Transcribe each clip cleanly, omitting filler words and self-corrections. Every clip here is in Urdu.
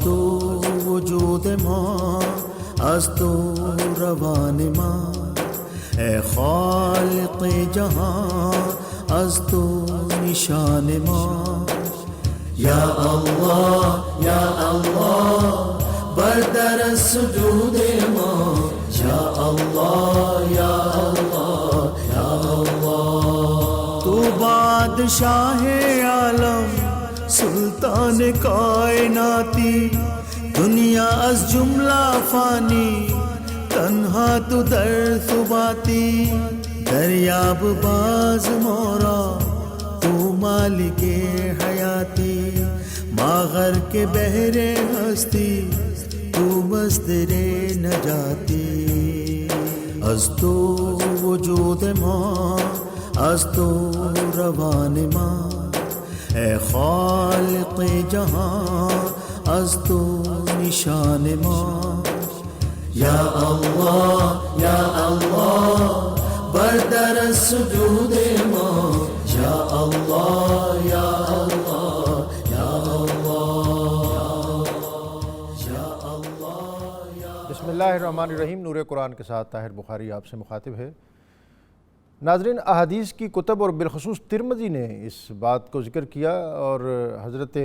تو وجود ماں از تو روان ماں، اے خالق جہاں از تو نشان ماں. یا اللہ یا اللہ بردر سجود ماں، یا اللہ یا اللہ یا اللہ. تو بادشاہ عالم سلطان کائناتی، دنیا از جملہ فانی تنہا تو در ثباتی. دریاب باز مورا تو مالک حیاتی، ماغر کے بحر ہستی تو مصدر نجاتی. از تو وجود ماں از تو روان ماں، اے خالق جہاں از تو نشان ماں. یا اللہ یا اللہ بردر سجود ماں، یا اللہ یا اللہ یا اللہ یا اللہ. بسم اللہ الرحمن الرحیم. نور قرآن کے ساتھ طاہر بخاری آپ سے مخاطب ہے. ناظرین، احادیث کی کتب اور بالخصوص ترمذی نے اس بات کو ذکر کیا اور حضرت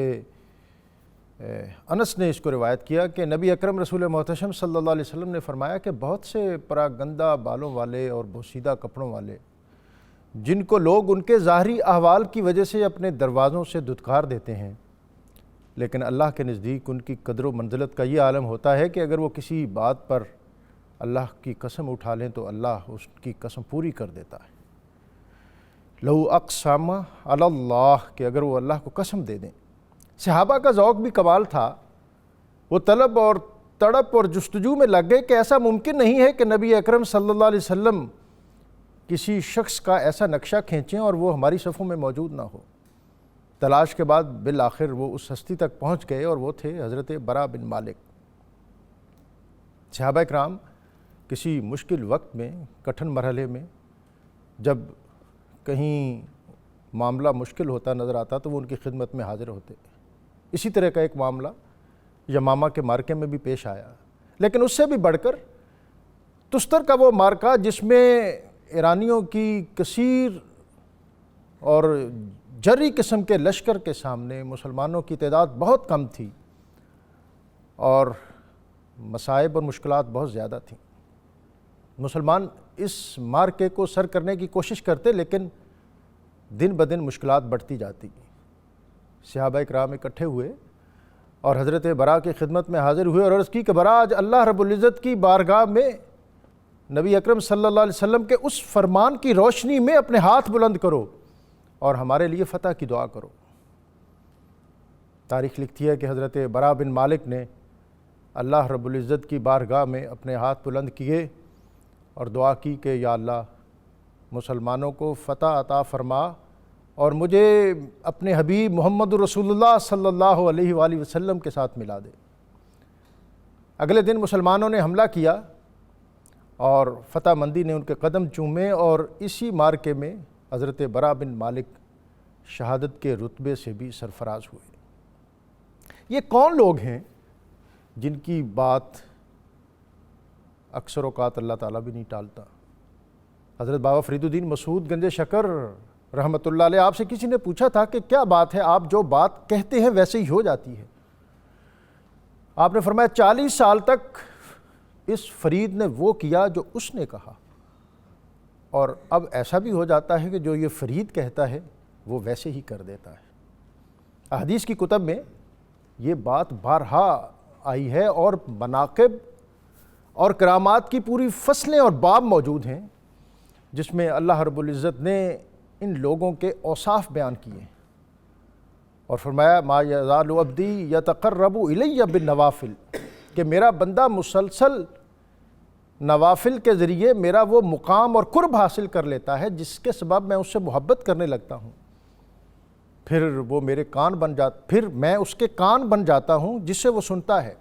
انس نے اس کو روایت کیا کہ نبی اکرم رسول محتشم صلی اللہ علیہ وسلم نے فرمایا کہ بہت سے پراگندہ بالوں والے اور بوسیدہ کپڑوں والے، جن کو لوگ ان کے ظاہری احوال کی وجہ سے اپنے دروازوں سے دھتکار دیتے ہیں، لیکن اللہ کے نزدیک ان کی قدر و منزلت کا یہ عالم ہوتا ہے کہ اگر وہ کسی بات پر اللہ کی قسم اٹھا لیں تو اللہ اس کی قسم پوری کر دیتا ہے. لو اقسم علی اللہ، کہ اگر وہ اللہ کو قسم دے دیں. صحابہ کا ذوق بھی کمال تھا. وہ طلب اور تڑپ اور جستجو میں لگ گئے کہ ایسا ممکن نہیں ہے کہ نبی اکرم صلی اللہ علیہ وسلم کسی شخص کا ایسا نقشہ کھینچیں اور وہ ہماری صفوں میں موجود نہ ہو. تلاش کے بعد بالآخر وہ اس ہستی تک پہنچ گئے اور وہ تھے حضرت برا بن مالک. صحابہ کرام کسی مشکل وقت میں، کٹھن مرحلے میں، جب کہیں معاملہ مشکل ہوتا نظر آتا تو وہ ان کی خدمت میں حاضر ہوتے. اسی طرح کا ایک معاملہ یمامہ کے مارکے میں بھی پیش آیا، لیکن اس سے بھی بڑھ کر تستر کا وہ مارکہ جس میں ایرانیوں کی کثیر اور جری قسم کے لشکر کے سامنے مسلمانوں کی تعداد بہت کم تھی اور مصائب اور مشکلات بہت زیادہ تھیں. مسلمان اس مارکے کو سر کرنے کی کوشش کرتے، لیکن دن بدن مشکلات بڑھتی جاتی. صحابہ کرام اکٹھے ہوئے اور حضرت برا کی خدمت میں حاضر ہوئے اور عرض کی کہ برا، آج اللہ رب العزت کی بارگاہ میں نبی اکرم صلی اللہ علیہ وسلم کے اس فرمان کی روشنی میں اپنے ہاتھ بلند کرو اور ہمارے لیے فتح کی دعا کرو. تاریخ لکھتی ہے کہ حضرت برا بن مالک نے اللہ رب العزت کی بارگاہ میں اپنے ہاتھ بلند کیے اور دعا کی کہ یا اللہ مسلمانوں کو فتح عطا فرما اور مجھے اپنے حبیب محمد رسول اللہ صلی اللہ علیہ وآلہ وسلم کے ساتھ ملا دے. اگلے دن مسلمانوں نے حملہ کیا اور فتح مندی نے ان کے قدم چومے اور اسی مارکے میں حضرت برا بن مالک شہادت کے رتبے سے بھی سرفراز ہوئے. یہ کون لوگ ہیں جن کی بات اکثر اوقات اللہ تعالیٰ بھی نہیں ٹالتا؟ حضرت بابا فرید الدین مسعود گنج شکر رحمۃ اللہ علیہ، آپ سے کسی نے پوچھا تھا کہ کیا بات ہے، آپ جو بات کہتے ہیں ویسے ہی ہو جاتی ہے؟ آپ نے فرمایا 40 سال تک اس فرید نے وہ کیا جو اس نے کہا، اور اب ایسا بھی ہو جاتا ہے کہ جو یہ فرید کہتا ہے وہ ویسے ہی کر دیتا ہے. احادیث کی کتب میں یہ بات بارہا آئی ہے اور مناقب اور کرامات کی پوری فصلیں اور باب موجود ہیں جس میں اللہ رب العزت نے ان لوگوں کے اوصاف بیان کیے اور فرمایا ما یزال عبدی یتقرب الی بالنوافل، کہ میرا بندہ مسلسل نوافل کے ذریعے میرا وہ مقام اور قرب حاصل کر لیتا ہے جس کے سبب میں اس سے محبت کرنے لگتا ہوں. پھر وہ میرے کان بن پھر میں اس کے کان بن جاتا ہوں جس سے وہ سنتا ہے،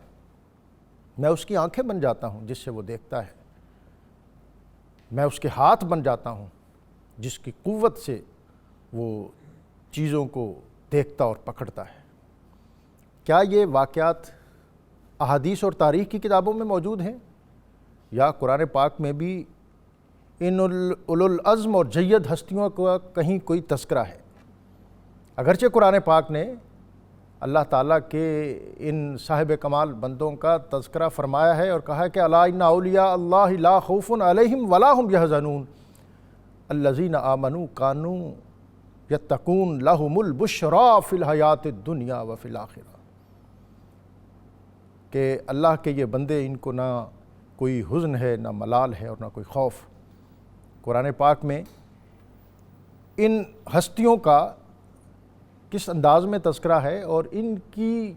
میں اس کی آنکھیں بن جاتا ہوں جس سے وہ دیکھتا ہے، میں اس کے ہاتھ بن جاتا ہوں جس کی قوت سے وہ چیزوں کو دیکھتا اور پکڑتا ہے. کیا یہ واقعات احادیث اور تاریخ کی کتابوں میں موجود ہیں یا قرآن پاک میں بھی ان اولو العزم اور جید ہستیوں کا کہیں کوئی تذکرہ ہے؟ اگرچہ قرآن پاک نے اللہ تعالیٰ کے ان صاحب کمال بندوں کا تذکرہ فرمایا ہے اور کہا ہے کہ الا ان اولیاء اللہ لا خوف علیہم ولا هم یحزنون الذین آمنوا کانوا یتقون لہم البشریٰ فی الحیات الدنیا وفی الآخرہ، کہ اللہ کے یہ بندے، ان کو نہ کوئی حزن ہے، نہ ملال ہے اور نہ کوئی خوف۔ قرآن پاک میں ان ہستیوں کا کس انداز میں تذکرہ ہے اور ان کی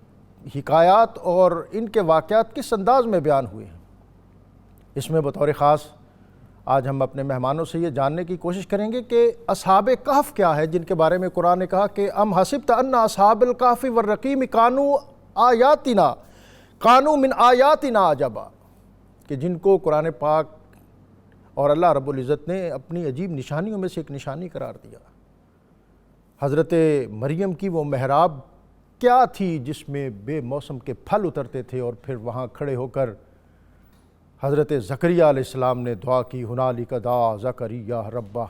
حکایات اور ان کے واقعات کس انداز میں بیان ہوئے ہیں، اس میں بطور خاص آج ہم اپنے مہمانوں سے یہ جاننے کی کوشش کریں گے کہ اصحاب کہف کیا ہے، جن کے بارے میں قرآن نے کہا کہ ام حسبت ان اصحاب الکہف والرقیم کانوا من آیاتنا عجبا، کہ جن کو قرآن پاک اور اللہ رب العزت نے اپنی عجیب نشانیوں میں سے ایک نشانی قرار دیا۔ حضرت مریم کی وہ محراب کیا تھی جس میں بے موسم کے پھل اترتے تھے، اور پھر وہاں کھڑے ہو کر حضرت زکریا علیہ السلام نے دعا کی، ہنالک دعا زکریا ربہ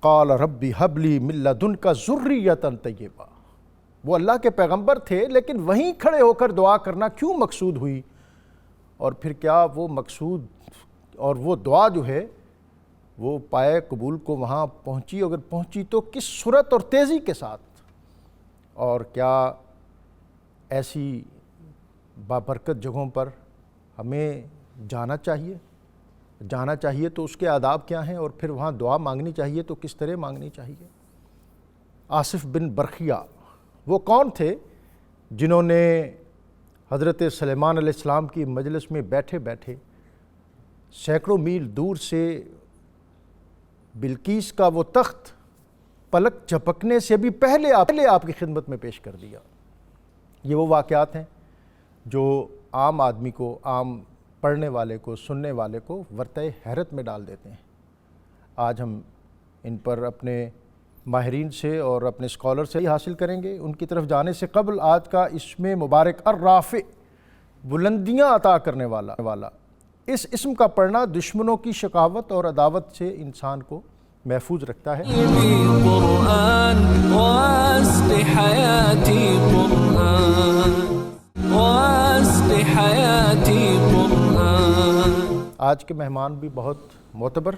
قال ربی ہب لی من لدنک ذریۃ طیبہ۔ وہ اللہ کے پیغمبر تھے، لیکن وہیں کھڑے ہو کر دعا کرنا کیوں مقصود ہوئی، اور پھر کیا وہ مقصود اور وہ دعا جو ہے وہ پائے قبول کو وہاں پہنچی، اگر پہنچی تو کس سرعت اور تیزی کے ساتھ، اور کیا ایسی بابرکت جگہوں پر ہمیں جانا چاہیے تو اس کے آداب کیا ہیں، اور پھر وہاں دعا مانگنی چاہیے تو کس طرح مانگنی چاہیے۔ آصف بن برخیہ وہ کون تھے جنہوں نے حضرت سلیمان علیہ السلام کی مجلس میں بیٹھے بیٹھے سینکڑوں میل دور سے بلقیس کا وہ تخت پلک جھپکنے سے بھی پہلے آپ کی خدمت میں پیش کر دیا۔ یہ وہ واقعات ہیں جو عام آدمی کو، عام پڑھنے والے کو، سننے والے کو ورطہ حیرت میں ڈال دیتے ہیں۔ آج ہم ان پر اپنے ماہرین سے اور اپنے اسکالر سے حاصل کریں گے۔ ان کی طرف جانے سے قبل آج کا اسم مبارک الرافع، بلندیاں عطا کرنے والا، اس اسم کا پڑھنا دشمنوں کی شقاوت اور عداوت سے انسان کو محفوظ رکھتا ہے۔ قرآن واسق حیاتی قرآن واسق حیاتی قرآن۔ آج کے مہمان بھی بہت معتبر،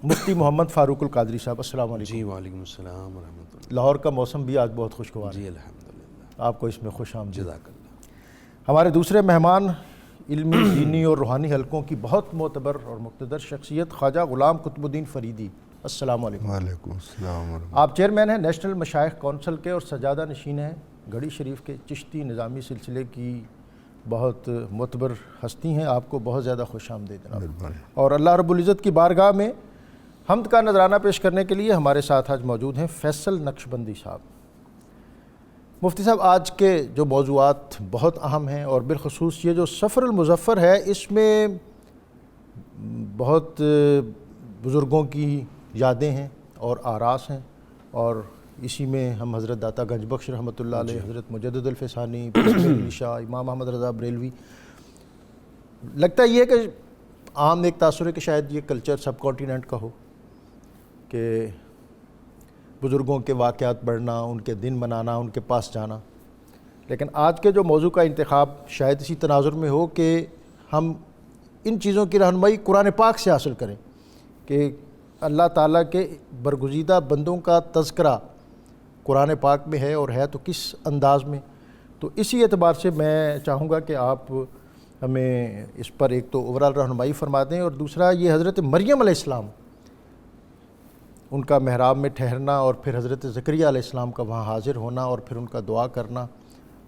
مفتی محمد فاروق القادری صاحب، السلام علیکم۔ جی وعلیکم السلام ورحمۃ اللہ۔ لاہور کا موسم بھی آج بہت خوشگوار ہے، جی الحمدللہ، آپ کو اس میں خوش آمدید۔ جزاک اللہ۔ ہمارے دوسرے مہمان علمی، دینی اور روحانی حلقوں کی بہت معتبر اور مقتدر شخصیت خواجہ غلام قطب الدین فریدی، السلام علیکم۔ وعلیکم السلام ورحمۃ آپ چیئرمین ہیں نیشنل مشائخ کونسل کے اور سجادہ نشین ہیں گھڑی شریف کے چشتی نظامی سلسلے کی بہت معتبر ہستی ہیں۔ آپ کو بہت زیادہ خوش آمدید جناب۔ اور اللہ رب العزت کی بارگاہ میں حمد کا نذرانہ پیش کرنے کے لیے ہمارے ساتھ آج موجود ہیں فیصل نقشبندی صاحب۔ مفتی صاحب، آج کے جو موضوعات بہت اہم ہیں، اور بالخصوص یہ جو سفر المظفر ہے، اس میں بہت بزرگوں کی یادیں ہیں اور آراس ہیں، اور اسی میں ہم حضرت داتا گنج بخش رحمۃ اللہ علیہ، حضرت مجدد الفسانی، علی شاہ، امام احمد رضا بریلوی، لگتا یہ ہے کہ عام ایک تاثر ہے کہ شاید یہ کلچر سب کانٹیننٹ کا ہو کہ بزرگوں کے واقعات پڑھنا، ان کے دن منانا، ان کے پاس جانا، لیکن آج کے جو موضوع کا انتخاب شاید اسی تناظر میں ہو کہ ہم ان چیزوں کی رہنمائی قرآن پاک سے حاصل کریں کہ اللہ تعالیٰ کے برگزیدہ بندوں کا تذکرہ قرآن پاک میں ہے، اور ہے تو کس انداز میں۔ تو اسی اعتبار سے میں چاہوں گا کہ آپ ہمیں اس پر ایک تو اوورال رہنمائی فرما دیں، اور دوسرا یہ حضرت مریم علیہ السلام، ان کا محراب میں ٹھہرنا، اور پھر حضرت زکریا علیہ السلام کا وہاں حاضر ہونا، اور پھر ان کا دعا کرنا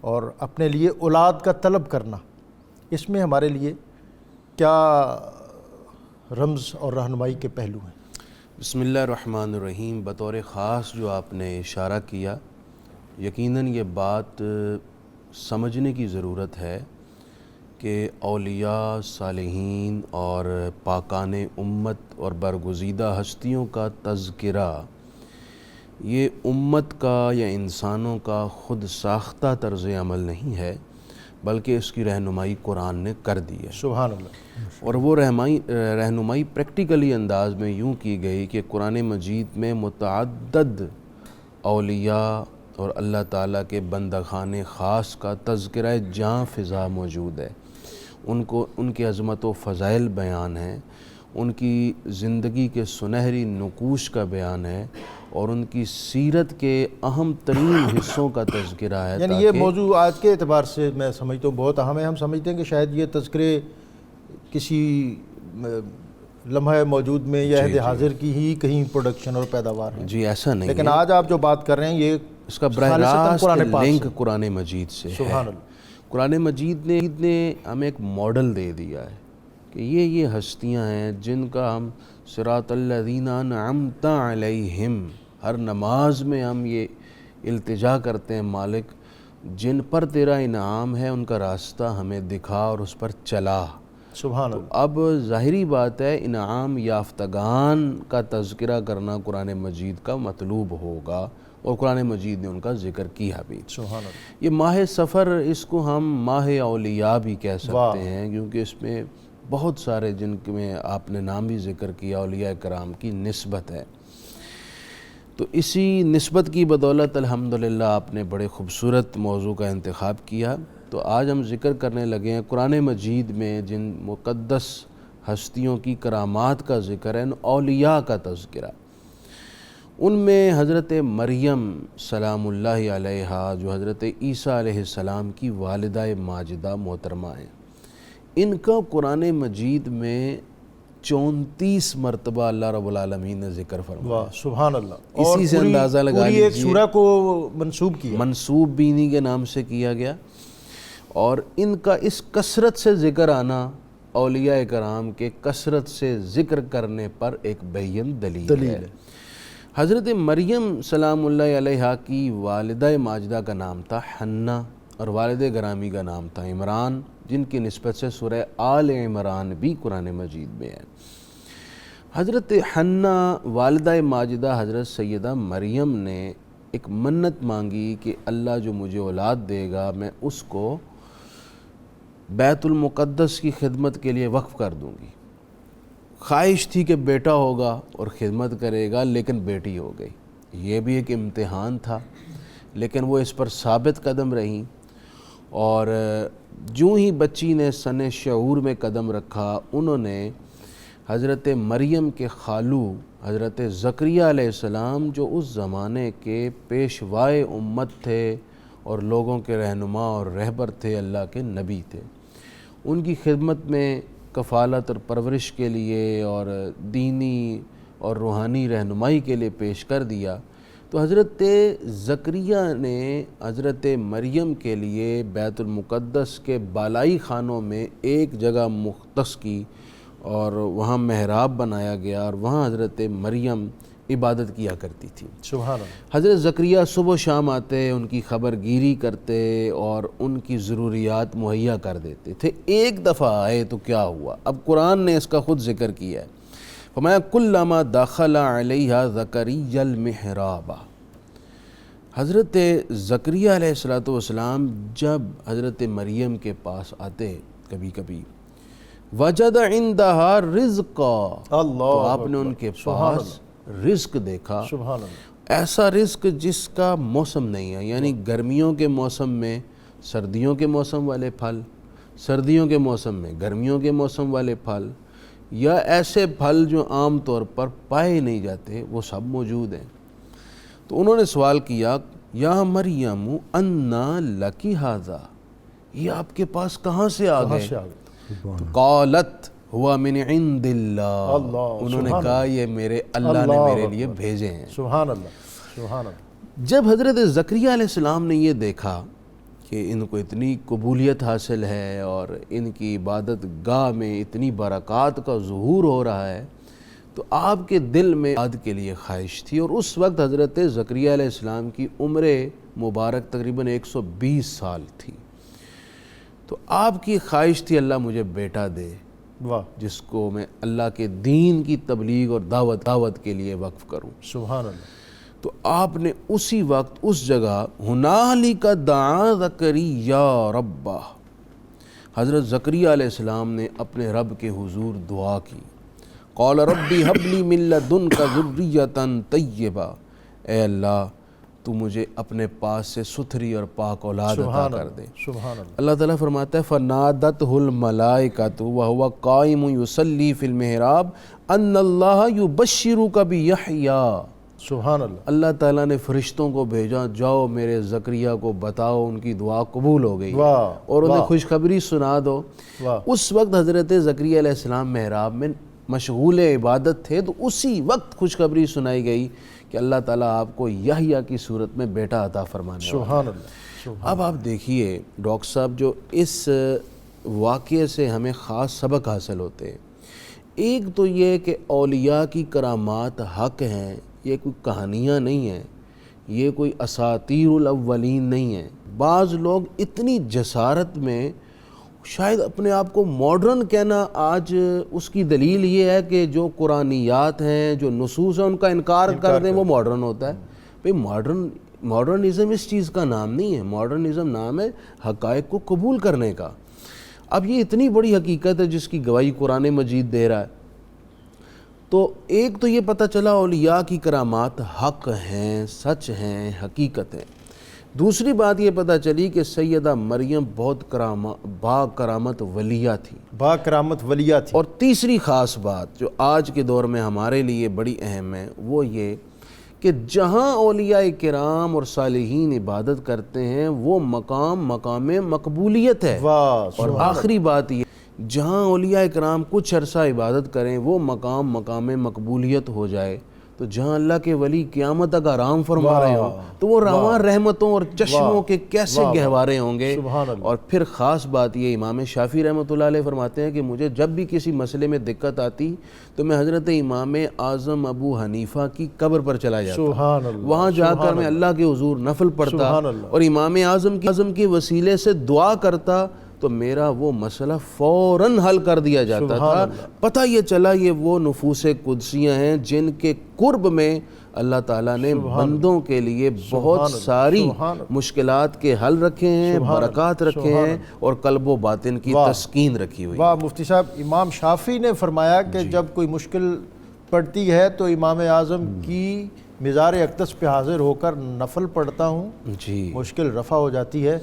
اور اپنے لیے اولاد کا طلب کرنا، اس میں ہمارے لیے کیا رمز اور رہنمائی کے پہلو ہیں؟ بسم اللہ الرحمن الرحیم۔ بطور خاص جو آپ نے اشارہ کیا، یقیناً یہ بات سمجھنے کی ضرورت ہے کہ اولیاء، صالحین اور پاکان امت اور برگزیدہ ہستیوں کا تذکرہ یہ امت کا یا انسانوں کا خود ساختہ طرز عمل نہیں ہے، بلکہ اس کی رہنمائی قرآن نے کر دی ہے۔ سبحان اللہ۔ اور وہ رہنمائی پریکٹیکلی انداز میں یوں کی گئی کہ قرآن مجید میں متعدد اولیاء اور اللہ تعالیٰ کے بندگان خاص کا تذکرہ جاں فضا موجود ہے، ان کے عظمت و فضائل بیان ہیں، ان کی زندگی کے سنہری نقوش کا بیان ہے، اور ان کی سیرت کے اہم ترین حصوں کا تذکرہ ہے۔ یعنی یہ موضوع آج کے اعتبار سے میں سمجھتا ہوں بہت اہم ہے۔ ہم سمجھتے ہیں کہ شاید یہ تذکرے کسی لمحہ موجود میں یا عہد حاضر کی ہی کہیں پروڈکشن اور پیداوار ہے، جی ایسا نہیں، لیکن آج آپ جو بات کر رہے ہیں یہ اس کا براہ راست لنک قرآن مجید سے ہے۔ سبحان اللہ۔ قرآن مجید نے ہمیں ایک ماڈل دے دیا ہے کہ یہ ہستیاں ہیں جن کا ہم صراط الذین انعمت علیہم، ہر نماز میں ہم یہ التجا کرتے ہیں، مالک جن پر تیرا انعام ہے ان کا راستہ ہمیں دکھا اور اس پر چلا۔ سبحان اللہ۔ اب ظاہری بات ہے انعام یافتگان کا تذکرہ کرنا قرآن مجید کا مطلوب ہوگا، اور قرآن مجید نے ان کا ذکر کیا بھی۔ سبحان اللہ۔ یہ ماہ سفر، اس کو ہم ماہ اولیاء بھی کہہ سکتے ہیں، کیونکہ اس میں بہت سارے جن میں آپ نے نام بھی ذکر کیا اولیاء کرام کی نسبت ہے۔ تو اسی نسبت کی بدولت الحمدللہ آپ نے بڑے خوبصورت موضوع کا انتخاب کیا۔ تو آج ہم ذکر کرنے لگے ہیں قرآن مجید میں جن مقدس ہستیوں کی کرامات کا ذکر ہے، اولیاء کا تذکرہ۔ ان میں حضرت مریم سلام اللہ علیہا، جو حضرت عیسیٰ علیہ السلام کی والدہ ماجدہ محترمہ ہیں، ان کا قرآن مجید میں 34 مرتبہ اللہ رب العالمین نے ذکر فرمایا۔ واہ سبحان اللہ۔ اسی سے اندازہ لگا لیجیے، ایک سورہ کو منسوب کیا، منسوب بھی انہی کے نام سے کیا گیا، اور ان کا اس کثرت سے ذکر آنا اولیاء کرام کے کثرت سے ذکر کرنے پر ایک بین دلیل ہے۔ حضرت مریم سلام اللہ علیہا کی والدہ ماجدہ کا نام تھا حنہ، اور والد گرامی کا نام تھا عمران، جن کی نسبت سے سورہ آل عمران بھی قرآن مجید میں ہے۔ حضرت حنہ والدہ ماجدہ حضرت سیدہ مریم نے ایک منت مانگی کہ اللہ جو مجھے اولاد دے گا میں اس کو بیت المقدس کی خدمت کے لیے وقف کر دوں گی۔ خواہش تھی کہ بیٹا ہوگا اور خدمت کرے گا، لیکن بیٹی ہو گئی۔ یہ بھی ایک امتحان تھا، لیکن وہ اس پر ثابت قدم رہیں، اور جو ہی بچی نے سن شعور میں قدم رکھا، انہوں نے حضرت مریم کے خالو حضرت زکریا علیہ السلام، جو اس زمانے کے پیشوائے امت تھے اور لوگوں کے رہنما اور رہبر تھے، اللہ کے نبی تھے، ان کی خدمت میں کفالت اور پرورش کے لیے اور دینی اور روحانی رہنمائی کے لیے پیش کر دیا۔ تو حضرت زکریا نے حضرت مریم کے لیے بیت المقدس کے بالائی خانوں میں ایک جگہ مختص کی، اور وہاں محراب بنایا گیا، اور وہاں حضرت مریم عبادت کیا کرتی تھی۔ سبحان اللہ۔ حضرت زکریا صبح و شام آتے، ان کی خبر گیری کرتے اور ان کی ضروریات مہیا کر دیتے تھے۔ ایک دفعہ آئے تو کیا ہوا؟ اب قرآن نے اس کا خود ذکر کیا ہے، فرمایا کلما دخل علیہا زکریا المحراب۔ حضرت زکریا علیہ السلام جب حضرت مریم کے پاس آتے کبھی کبھی، وجد عندہا رزقا، تو آپ نے ان کے پاس رزق دیکھا، سبحان اللہ، ایسا رزق جس کا موسم نہیں ہے، یعنی گرمیوں کے موسم میں سردیوں کے موسم والے پھل، سردیوں کے موسم میں گرمیوں کے موسم والے پھل، یا ایسے پھل جو عام طور پر پائے نہیں جاتے، وہ سب موجود ہیں۔ تو انہوں نے سوال کیا، یا مریم انا لکی ھذا، یہ آپ کے پاس کہاں سے آ گئے؟ قالت ہوا من عند اللہ، انہوں نے کہا یہ میرے اللہ نے میرے لیے بھیجے ہیں۔ سبحان اللہ، سبحان اللہ۔ جب حضرت زکریا علیہ السلام نے یہ دیکھا کہ ان کو اتنی قبولیت حاصل ہے اور ان کی عبادت گاہ میں اتنی برکات کا ظہور ہو رہا ہے، تو آپ کے دل میں اولاد کے لیے خواہش تھی، اور اس وقت حضرت زکریا علیہ السلام کی عمر مبارک تقریباً 120 سال تھی۔ تو آپ کی خواہش تھی اللہ مجھے بیٹا دے، واہ جس کو میں اللہ کے دین کی تبلیغ اور دعوت کے لیے وقف کروں۔ سبحان اللہ۔ تو آپ نے اسی وقت اس جگہ ہنالک دعا زکریا ربہ، حضرت زکریا علیہ السلام نے اپنے رب کے حضور دعا کی، قال ربی حب لی من لدنک ذریۃ طیبہ، اے اللہ تو مجھے اپنے پاس سے ستھری اور پاک اولاد عطا کر دے۔ سبحان اللہ۔ اللہ تعالیٰ فرماتا ہے فَنَادَتْهُ الْمَلَائِكَةُ وَهُوَ قَائِمٌ يُصَلِّي فِي الْمِحْرَابِ أَنَّ اللَّهَ يُبَشِّرُكَ بِيَحْيَىٰ۔ سبحان اللہ۔ اللہ تعالیٰ نے فرشتوں کو بھیجا، جاؤ میرے زکریا کو بتاؤ ان کی دعا قبول ہو گئی اور انہیں خوشخبری سنا دو۔ اس وقت حضرت زکریا علیہ السلام محراب میں مشغول عبادت تھے، تو اسی وقت خوشخبری سنائی گئی کہ اللہ تعالیٰ آپ کو یحییٰ کی صورت میں بیٹا عطا فرمانے والا ہے۔ سبحان اللہ۔ اب آپ دیکھیے ڈاکٹر صاحب، جو اس واقعے سے ہمیں خاص سبق حاصل ہوتے ہیں، ایک تو یہ کہ اولیاء کی کرامات حق ہیں، یہ کوئی کہانیاں نہیں ہیں، یہ کوئی اساطیر الاولین نہیں ہیں۔ بعض لوگ اتنی جسارت میں شاید اپنے آپ کو ماڈرن کہنا، آج اس کی دلیل یہ ہے کہ جو قرآنیات ہیں، جو نصوص ہیں، ان کا انکار کر دیں وہ ماڈرن ہوتا ہے۔ بھئی ماڈرنزم اس چیز کا نام نہیں ہے، ماڈرنزم نام ہے حقائق کو قبول کرنے کا۔ اب یہ اتنی بڑی حقیقت ہے جس کی گواہی قرآن مجید دے رہا ہے، تو ایک تو یہ پتہ چلا اولیاء کی کرامات حق ہیں، سچ ہیں، حقیقت ہیں۔ دوسری بات یہ پتہ چلی کہ سیدہ مریم بہت با کرامت ولیہ تھی، با کرامت ولیہ تھی۔ اور تیسری خاص بات جو آج کے دور میں ہمارے لیے بڑی اہم ہے، وہ یہ کہ جہاں اولیاء کرام اور صالحین عبادت کرتے ہیں وہ مقام مقبولیت ہے۔ اور آخری بات یہ، جہاں اولیاء کرام کچھ عرصہ عبادت کریں وہ مقام مقبولیت ہو جائے، تو جہاں اللہ کے ولی قیامت تک آرام فرما رہے ہوں تو وہ رواں رحمتوں اور چشموں کے کیسے گہوارے ہوں گے۔ اور پھر خاص بات یہ، امام شافعی رحمۃ اللہ علیہ فرماتے ہیں کہ مجھے جب بھی کسی مسئلے میں دقت آتی تو میں حضرت امام اعظم ابو حنیفہ کی قبر پر چلا جاتا، وہاں جا کر میں اللہ کے حضور نفل پڑھتا اور امام اعظم کے وسیلے سے دعا کرتا، تو میرا وہ مسئلہ فوراً حل کر دیا جاتا تھا۔ پتہ یہ چلا یہ وہ نفوس قدسیاں ہیں جن کے قرب میں اللہ تعالیٰ نے بندوں کے لیے بہت ساری مشکلات کے حل رکھے ہیں، برکات رکھے ہیں، اور قلب و باطن کی تسکین رکھی ہوئی۔ واہ مفتی صاحب، امام شافعی نے فرمایا کہ جب کوئی مشکل پڑتی ہے تو امام اعظم کی مزار اقدس پہ حاضر ہو کر نفل پڑھتا ہوں، مشکل رفع ہو جاتی ہے۔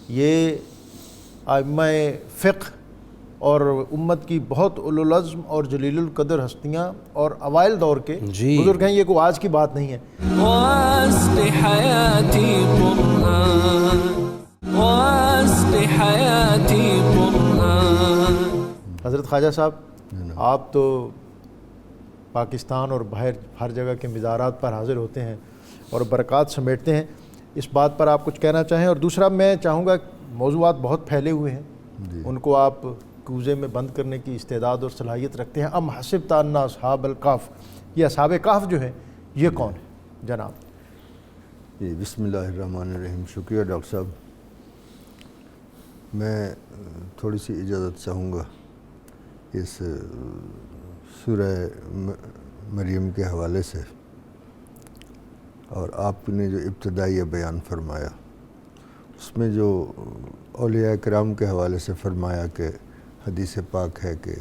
یہ ائمہ فقہ اور امت کی بہت اولوالعزم اور جلیل القدر ہستیاں اور اوائل دور کے بزرگ ہیں، یہ کوئی آج کی بات نہیں ہے۔ واسق حیاتی قرآن، واسق حیاتی قرآن۔ حضرت خواجہ صاحب، آپ تو پاکستان اور باہر ہر جگہ کے مزارات پر حاضر ہوتے ہیں اور برکات سمیٹتے ہیں، اس بات پر آپ کچھ کہنا چاہیں؟ اور دوسرا میں چاہوں گا، موضوعات بہت پھیلے ہوئے ہیں، ان کو آپ کوزے میں بند کرنے کی استعداد اور صلاحیت رکھتے ہیں۔ ام حسبت ان اصحاب الکہف، یہ اصحاب کہف جو ہیں یہ کون ہیں جناب؟ بسم اللہ الرحمن الرحیم۔ شکریہ ڈاکٹر صاحب، میں تھوڑی سی اجازت چاہوں گا اس سورہ مریم کے حوالے سے، اور آپ نے جو ابتدائی بیان فرمایا اس میں جو اولیاء کرام کے حوالے سے فرمایا کہ حدیث پاک ہے کہ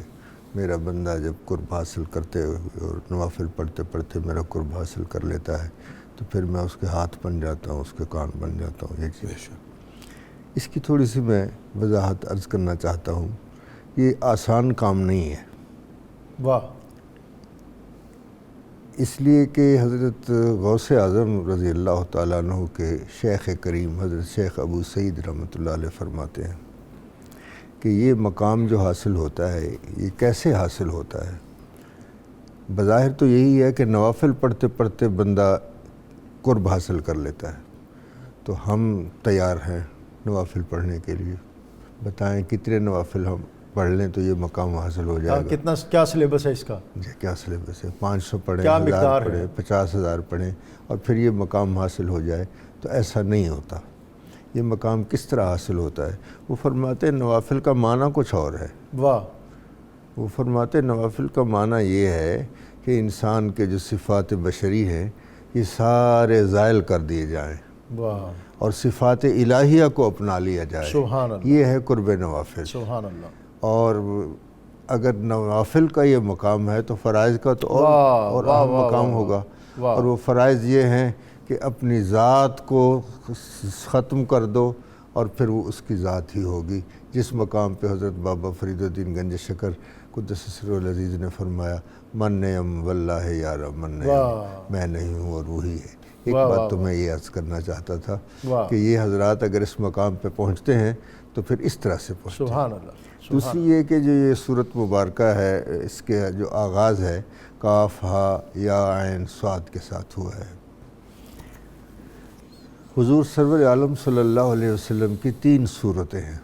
میرا بندہ جب قرب حاصل کرتے اور نوافل پڑھتے پڑھتے میرا قرب حاصل کر لیتا ہے تو پھر میں اس کے ہاتھ بن جاتا ہوں، اس کے کان بن جاتا ہوں۔ یہ چیز اس کی تھوڑی سی میں وضاحت عرض کرنا چاہتا ہوں۔ یہ آسان کام نہیں ہے، واہ، اس لیے کہ حضرت غوث اعظم رضی اللہ تعالیٰ عنہ کے شیخ کریم حضرت شیخ ابو سعید رحمۃ اللہ علیہ فرماتے ہیں کہ یہ مقام جو حاصل ہوتا ہے یہ کیسے حاصل ہوتا ہے؟ بظاہر تو یہی ہے کہ نوافل پڑھتے پڑھتے بندہ قرب حاصل کر لیتا ہے، تو ہم تیار ہیں نوافل پڑھنے کے لیے، بتائیں کتنے نوافل ہم پڑھ لیں تو یہ مقام حاصل ہو جائے گا؟ کیا سلیبس ہے اس کا؟ جی کیا سلیبس ہے؟ 500 پڑھیں، 1000 پڑھیں، 50,000 پڑھیں اور پھر یہ مقام حاصل ہو جائے؟ تو ایسا نہیں ہوتا۔ یہ مقام کس طرح حاصل ہوتا ہے؟ وہ فرماتے ہیں نوافل کا معنی کچھ اور ہے۔ واہ، وہ فرماتے ہیں نوافل کا معنی یہ ہے کہ انسان کے جو صفات بشری ہیں یہ سارے زائل کر دیے جائیں۔ واہ اور صفات الہیہ کو اپنا لیا جائے. سبحان اللہ یہ ہے قرب نوافل. سبحان اللہ اور اگر نوافل کا یہ مقام ہے تو فرائض کا تو اور اہم مقام ہوگا. اور وہ فرائض یہ ہیں کہ اپنی ذات کو ختم کر دو اور پھر وہ اس کی ذات ہی ہوگی. جس مقام پہ حضرت بابا فرید الدین گنج شکر قدس سرہ العزیز نے فرمایا من نعم واللہ یارا من نعم، میں نہیں ہوں اور وہی ہے. ایک بات تو میں یہ عرض کرنا چاہتا تھا کہ یہ حضرات اگر اس مقام پہ پہنچتے ہیں تو پھر اس طرح سے پہنچتے ہیں. سبحان اللہ. دوسری یہ کہ جو یہ صورت مبارکہ ہے اس کے جو آغاز ہے کاف ہا یا عین صاد کے ساتھ ہوا ہے. حضور سرور عالم صلی اللہ علیہ وسلم کی 3 صورتیں ہیں.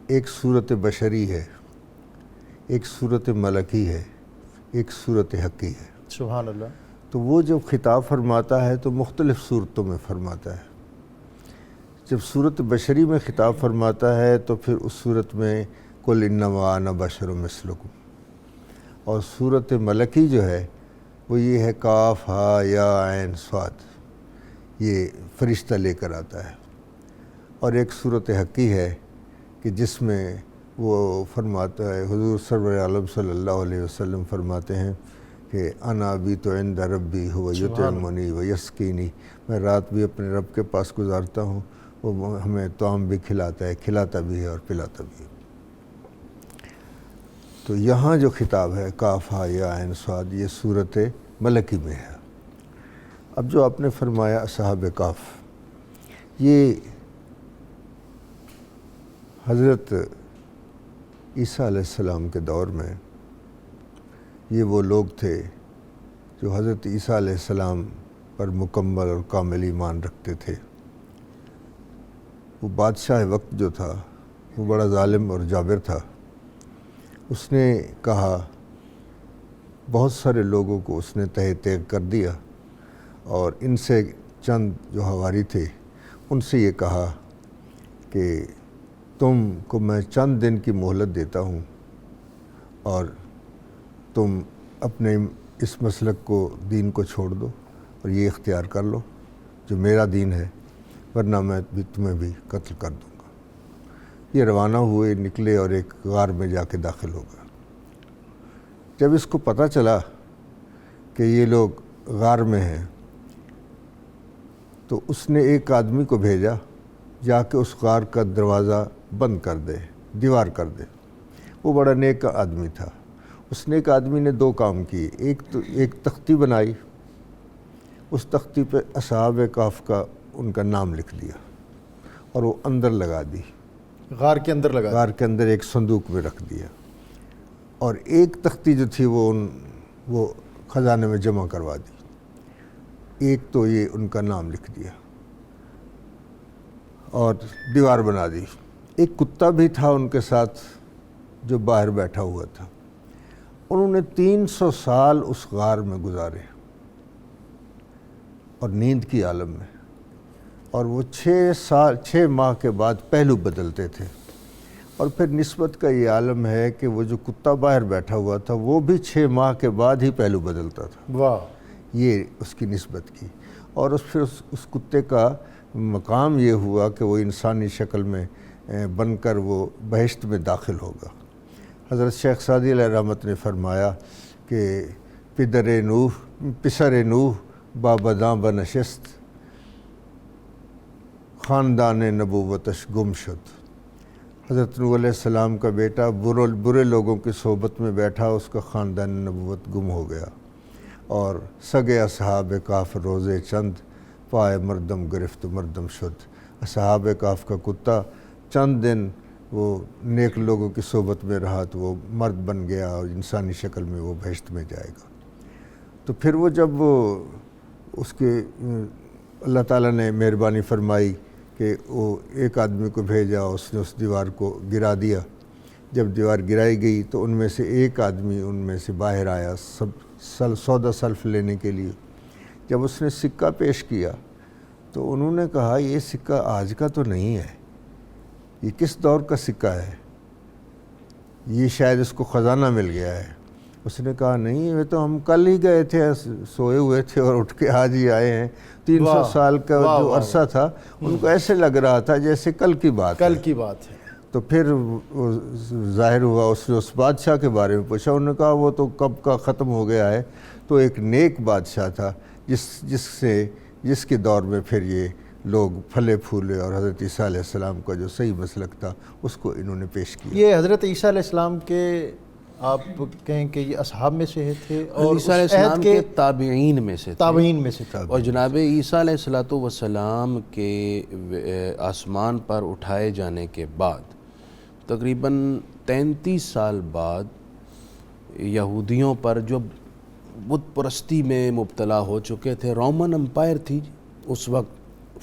ایک صورت بشری ہے، ایک صورت ملکی ہے، ایک صورت حقی ہے. سبحان اللہ. تو وہ جب خطاب فرماتا ہے تو مختلف صورتوں میں فرماتا ہے. جب صورت بشری میں خطاب فرماتا ہے تو پھر اس صورت میں قل انما انا بشر مثلکم. اور صورت ملکی جو ہے وہ یہ ہے کاف ہا یا عین صاد، یہ فرشتہ لے کر آتا ہے. اور ایک صورت حقی ہے کہ جس میں وہ فرماتا ہے حضور سرور عالم صلی اللہ علیہ وسلم فرماتے ہیں کہ انا بیت عند ربی هو یطعمنی و یسقینی، میں رات بھی اپنے رب کے پاس گزارتا ہوں، وہ ہمیں طعام بھی کھلاتا ہے، کھلاتا بھی ہے اور پلاتا بھی ہے. تو یہاں جو خطاب ہے کاف ہا یا عین صاد یہ صورت ملکی میں ہے. اب جو آپ نے فرمایا اصحاب کاف، یہ حضرت عیسیٰ علیہ السلام کے دور میں یہ وہ لوگ تھے جو حضرت عیسیٰ علیہ السلام پر مکمل اور کامل ایمان رکھتے تھے. وہ بادشاہ وقت جو تھا وہ بڑا ظالم اور جابر تھا. اس نے کہا بہت سارے لوگوں کو اس نے تہہ تیغ کر دیا اور ان سے چند جو حواری تھے ان سے یہ کہا کہ تم کو میں چند دن کی مہلت دیتا ہوں اور تم اپنے اس مسلک کو دین کو چھوڑ دو اور یہ اختیار کر لو جو میرا دین ہے، ورنہ میں بھی تمہیں بھی قتل کر دوں گا. یہ روانہ ہوئے، نکلے اور ایک غار میں جا کے داخل ہو گئے. جب اس کو پتہ چلا کہ یہ لوگ غار میں ہیں تو اس نے ایک آدمی کو بھیجا جا کے اس غار کا دروازہ بند کر دے، دیوار کر دے. وہ بڑا نیک آدمی تھا. اس نیک آدمی نے 2 کام کیے. ایک تختی بنائی، اس تختی پہ اصحاب کاف کا ان کا نام لکھ دیا اور وہ اندر لگا دی، غار کے اندر لگا. غار کے اندر ایک صندوق میں رکھ دیا. اور ایک تختی جو تھی وہ خزانے میں جمع کروا دی. ایک تو یہ ان کا نام لکھ دیا اور دیوار بنا دی. ایک کتا بھی تھا ان کے ساتھ جو باہر بیٹھا ہوا تھا. انہوں نے 300 سال اس غار میں گزارے اور نیند کی عالم میں. اور وہ 6 ماہ کے بعد پہلو بدلتے تھے. اور پھر نسبت کا یہ عالم ہے کہ وہ جو کتا باہر بیٹھا ہوا تھا وہ بھی 6 ماہ کے بعد ہی پہلو بدلتا تھا. واہ. یہ اس کی نسبت کی. اور پھر اس کتے کا مقام یہ ہوا کہ وہ انسانی شکل میں بن کر وہ بہشت میں داخل ہوگا. حضرت شیخ سعدی علیہ رحمت نے فرمایا کہ پسر نوح بابداں بنشست خاندان نبوتش گم شد. حضرت نوح علیہ السلام کا بیٹا برے لوگوں کی صحبت میں بیٹھا، اس کا خاندان نبوت گم ہو گیا. اور سگے اصحاب کاف روزے چند پائے مردم گرفت مردم شد. اصحاب کاف کا کتا چند دن وہ نیک لوگوں کی صحبت میں رہا تو وہ مرد بن گیا اور انسانی شکل میں وہ بہشت میں جائے گا. تو پھر وہ جب اس کے اللہ تعالیٰ نے مہربانی فرمائی کہ وہ ایک آدمی کو بھیجا، اس نے اس دیوار کو گرا دیا. جب دیوار گرائی گئی تو ان میں سے ایک آدمی ان میں سے باہر آیا سودا سلف لینے کے لیے. جب اس نے سکہ پیش کیا تو انہوں نے کہا یہ سکہ آج کا تو نہیں ہے، یہ کس دور کا سکہ ہے، یہ شاید اس کو خزانہ مل گیا ہے. اس نے کہا نہیں، یہ تو ہم کل ہی گئے تھے، سوئے ہوئے تھے اور اٹھ کے آج ہی آئے ہیں۔ 300 سال کا جو عرصہ تھا ان کو ایسے لگ رہا تھا جیسے کل کی بات ہے۔ تو پھر ظاہر ہوا اس بادشاہ کے بارے میں پوچھا، انہوں نے کہا وہ تو کب کا ختم ہو گیا ہے، تو ایک نیک بادشاہ تھا جس کے دور میں پھر یہ لوگ پھلے پھولے، اور حضرت عیسیٰ علیہ السلام کا جو صحیح مسلک تھا اس کو انہوں نے پیش کیا۔ یہ حضرت عیسیٰ علیہ السلام کے آپ کہیں کہ یہ اصحاب میں سے تھے اور عیسیٰ علیہ السلام کے تابعین میں سے تھے، اور جناب عیسیٰ علیہ السلام کے آسمان پر اٹھائے جانے کے بعد تقریباً 33 سال بعد یہودیوں پر جو بت پرستی میں مبتلا ہو چکے تھے، رومن امپائر تھی اس وقت،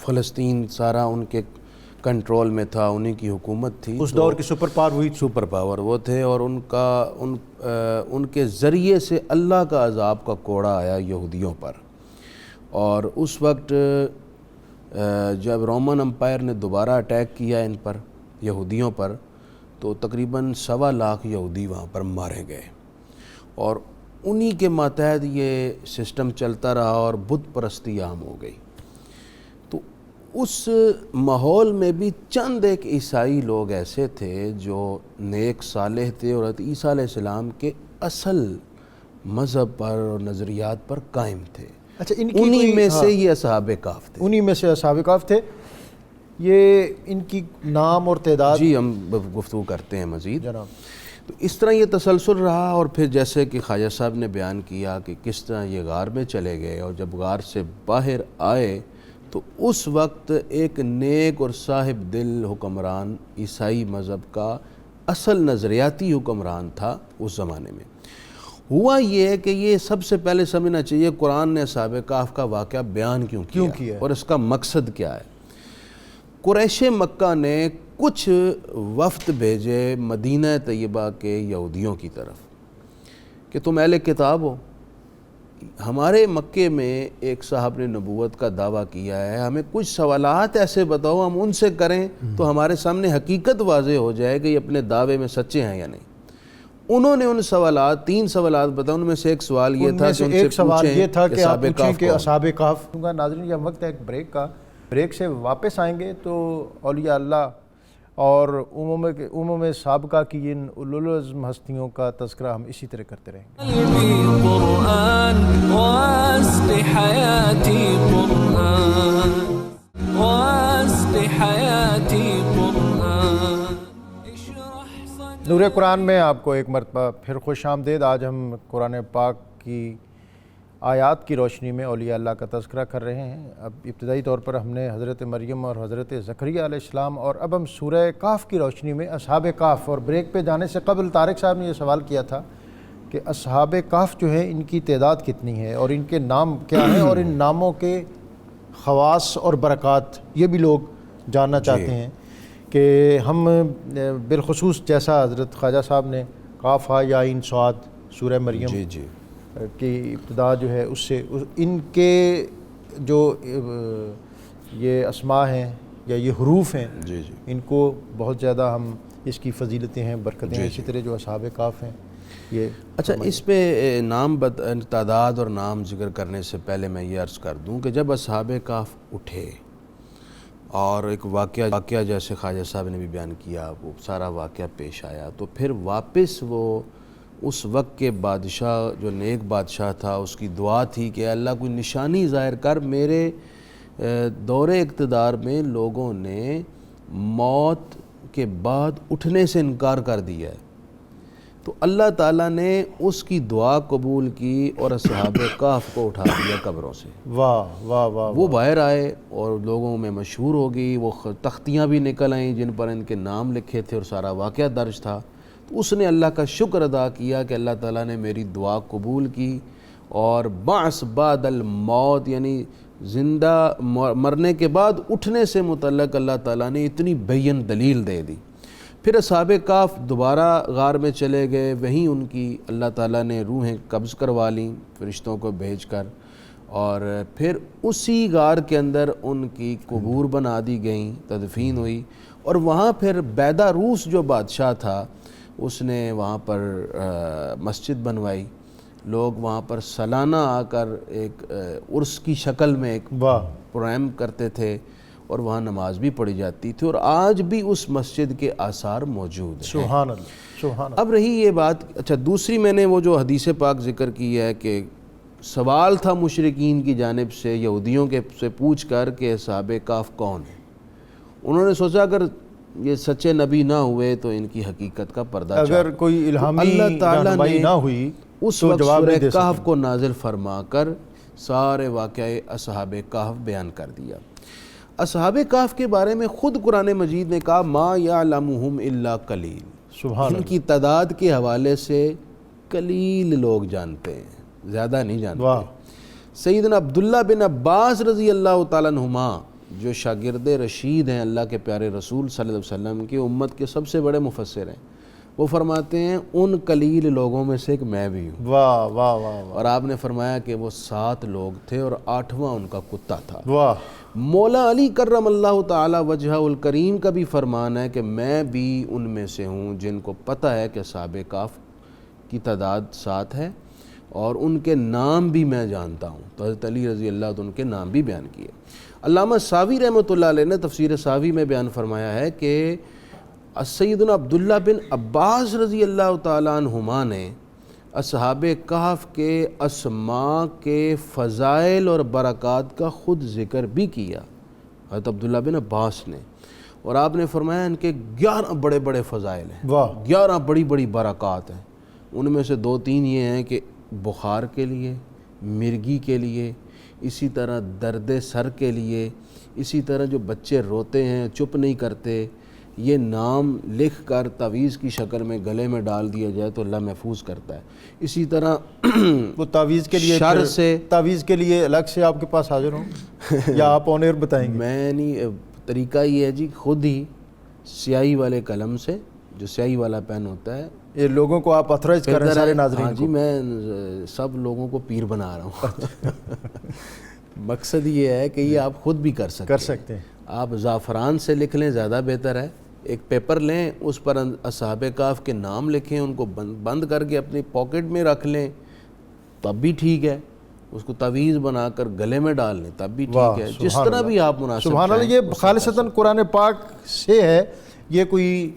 فلسطین سارا ان کے کنٹرول میں تھا، انہی کی حکومت تھی، اس دور کی سپر پاور وہ تھے، اور ان کے ذریعے سے اللہ کا عذاب کا کوڑا آیا یہودیوں پر۔ اور اس وقت جب رومن امپائر نے دوبارہ اٹیک کیا ان پر، یہودیوں پر، تو تقریباً 1.25 لاکھ یہودی وہاں پر مارے گئے، اور انہی کے ماتحت یہ سسٹم چلتا رہا اور بت پرستی عام ہو گئی۔ تو اس ماحول میں بھی چند ایک عیسائی لوگ ایسے تھے جو نیک صالح تھے اور حضرت عیسیٰ علیہ السلام کے اصل مذہب پر اور نظریات پر قائم تھے۔ اچھا، انہی میں سے یہ اصحاب کہف تھے۔ یہ ان کی نام اور تعداد؟ جی ہم گفتگو کرتے ہیں مزید جناب۔ تو اس طرح یہ تسلسل رہا، اور پھر جیسے کہ خواجہ صاحب نے بیان کیا کہ کس طرح یہ غار میں چلے گئے، اور جب غار سے باہر آئے تو اس وقت ایک نیک اور صاحب دل حکمران، عیسائی مذہب کا اصل نظریاتی حکمران تھا اس زمانے میں۔ ہوا یہ کہ یہ سب سے پہلے سمجھنا چاہیے قرآن نے اصحاب کہف کا واقعہ بیان کیوں کیا اور اس کا مقصد کیا ہے۔ قریش مکہ نے کچھ وفد بھیجے مدینہ طیبہ کے یہودیوں کی طرف کہ تم اہل کتاب ہو، ہمارے مکے میں ایک صاحب نے نبوت کا دعویٰ کیا ہے، ہمیں کچھ سوالات ایسے بتاؤ ہم ان سے کریں تو ہمارے سامنے حقیقت واضح ہو جائے کہ یہ اپنے دعوے میں سچے ہیں یا نہیں۔ انہوں نے ان سوالات 3 سوالات بتاؤ، ان میں سے ایک سوال یہ تھا کہ ان سے پوچھیں کہ آپ پوچھیں کہ اصحاب کہف۔ ناظرین یہ وقت ہے ایک بریک کا، بریک سے واپس آئیں گے تو اولیاء اللہ اور عموم سابقہ کی ان اولوالعزم ہستیوں کا تذکرہ ہم اسی طرح کرتے رہیں گے۔ نور قرآن میں آپ کو ایک مرتبہ پھر خوش آمدید۔ آج ہم قرآن پاک کی آیات کی روشنی میں اولیاء اللہ کا تذکرہ کر رہے ہیں۔ اب ابتدائی طور پر ہم نے حضرت مریم اور حضرت زکریہ علیہ السلام، اور اب ہم سورہ کہف کی روشنی میں اصحاب کہف، اور بریک پہ جانے سے قبل طارق صاحب نے یہ سوال کیا تھا کہ اصحاب کہف جو ہیں ان کی تعداد کتنی ہے اور ان کے نام کیا ہیں، اور ان ناموں کے خواص اور برکات یہ بھی لوگ جاننا چاہتے ہیں کہ ہم بالخصوص جیسا حضرت خواجہ صاحب نے قاف ہا یا عین صاد سورہ مریم کی ابتدا جو ہے اس سے ان کے جو یہ اسماء ہیں یا یہ حروف ہیں ان کو بہت زیادہ ہم اس کی فضیلتیں ہیں، برکتیں ہیں، اسی طرح جو اصحاب کہف ہیں یہ۔ اچھا، اس پہ نام تعداد اور نام ذکر کرنے سے پہلے میں یہ عرض کر دوں کہ جب اصحاب کہف اٹھے اور ایک واقعہ جیسے خواجہ صاحب نے بھی بیان کیا، وہ سارا واقعہ پیش آیا، تو پھر واپس وہ اس وقت کے بادشاہ جو نیک بادشاہ تھا اس کی دعا تھی کہ اللہ کوئی نشانی ظاہر کر، میرے دور اقتدار میں لوگوں نے موت کے بعد اٹھنے سے انکار کر دیا ہے۔ تو اللہ تعالیٰ نے اس کی دعا قبول کی اور اصحاب کہف کو اٹھا دیا قبروں سے۔ واہ واہ واہ، وہ باہر آئے اور لوگوں میں مشہور ہو گئی، وہ تختیاں بھی نکل آئیں جن پر ان کے نام لکھے تھے اور سارا واقعہ درج تھا۔ تو اس نے اللہ کا شکر ادا کیا کہ اللہ تعالیٰ نے میری دعا قبول کی، اور بعث بعد الموت یعنی زندہ مرنے کے بعد اٹھنے سے متعلق اللہ تعالیٰ نے اتنی بین دلیل دے دی۔ پھر اصحاب کہف دوبارہ غار میں چلے گئے، وہیں ان کی اللہ تعالیٰ نے روحیں قبض کروا لیں فرشتوں کو بھیج کر، اور پھر اسی غار کے اندر ان کی قبور بنا دی گئیں، تدفین ہوئی، اور وہاں پھر بیدہ روس جو بادشاہ تھا اس نے وہاں پر مسجد بنوائی، لوگ وہاں پر سالانہ آ کر ایک عرس کی شکل میں ایک پروگرام کرتے تھے اور وہاں نماز بھی پڑھی جاتی تھی، اور آج بھی اس مسجد کے آثار موجود ہیں۔ سبحان اللہ، سبحان اللہ۔ اب رہی یہ بات، اچھا دوسری میں نے وہ جو حدیث پاک ذکر کی ہے کہ سوال تھا مشرکین کی جانب سے یہودیوں کے سے پوچھ کر کہ اصحاب کہف کون ہیں، انہوں نے سوچا اگر یہ سچے نبی نہ ہوئے تو ان کی حقیقت کا پردہ اگر کوئی الہامی اللہ تعالیٰ رہنمائی نے نہ ہوئی اس تو وقت جواب نہیں سورہ دے کہف سکتے۔ کو نازل فرما کر سارے واقعے اصحاب کہف بیان کر دیا۔ اصحاب کہف کے بارے میں خود قرآن مجید نے کہا ما یعلمہم الا قلیل، سبحان ان کی تعداد کے حوالے سے قلیل لوگ جانتے ہیں، زیادہ نہیں جانتے۔ سیدنا عبداللہ بن عباس رضی اللہ تعالیٰ عنہما جو شاگرد رشید ہیں اللہ کے پیارے رسول صلی اللہ علیہ وسلم کی امت کے سب سے بڑے مفسر ہیں، وہ فرماتے ہیں ان قلیل لوگوں میں سے ایک میں بھی ہوں۔ واہ واہ واہ اور آپ نے فرمایا کہ وہ 7 لوگ تھے اور 8واں ان کا کتا تھا۔ واہ۔ مولا علی کرم اللہ تعالی وجہہ الکریم کا بھی فرمان ہے کہ میں بھی ان میں سے ہوں جن کو پتہ ہے کہ اصحاب کہف کی تعداد 7 ہے اور ان کے نام بھی میں جانتا ہوں۔ تو حضرت علی رضی اللہ عنہ ان کے نام بھی بیان کیے۔ علامہ ساوی رحمۃ اللہ علیہ نے تفسیر ساوی میں بیان فرمایا ہے کہ سیدنا عبداللہ بن عباس رضی اللہ تعالیٰ عنہما نے اصحاب کہف کے اسماء کے فضائل اور برکات کا خود ذکر بھی کیا، حضرت عبداللہ بن عباس نے، اور آپ نے فرمایا ان کے 11 بڑے بڑے فضائل ہیں، 11 بڑی بڑی برکات ہیں۔ ان میں سے 2-3 یہ ہیں کہ بخار کے لیے، مرگی کے لیے، اسی طرح درد سر کے لیے، اسی طرح جو بچے روتے ہیں چپ نہیں کرتے، یہ نام لکھ کر تعویذ کی شکل میں گلے میں ڈال دیا جائے تو اللہ محفوظ کرتا ہے۔ اسی طرح وہ تعویذ کے لیے شر سے، تعویذ کے لیے الگ سے آپ کے پاس حاضر ہوں یا آپ آن ایئر بتائیں گے؟ میں نہیں، طریقہ یہ ہے جی خود ہی سیاہی والے قلم سے، جو سیاہی والا پین ہوتا ہے، یہ لوگوں کو آپ اتھرائز کر رہے ہیں سارے ناظرین ہاں جی، میں سب لوگوں کو پیر بنا رہا ہوں۔ مقصد یہ ہے کہ یہ آپ خود بھی کر سکتے ہیں۔ آپ زعفران سے لکھ لیں زیادہ بہتر ہے، ایک پیپر لیں اس پر اصحاب کہف کے نام لکھیں، ان کو بند کر کے اپنی پاکٹ میں رکھ لیں تب بھی ٹھیک ہے، اس کو تعویذ بنا کر گلے میں ڈال لیں تب بھی ٹھیک ہے، جس طرح بھی آپ مناسب سبحان اللہ۔ یہ خالصتاً قرآن پاک سے ہے، یہ کوئی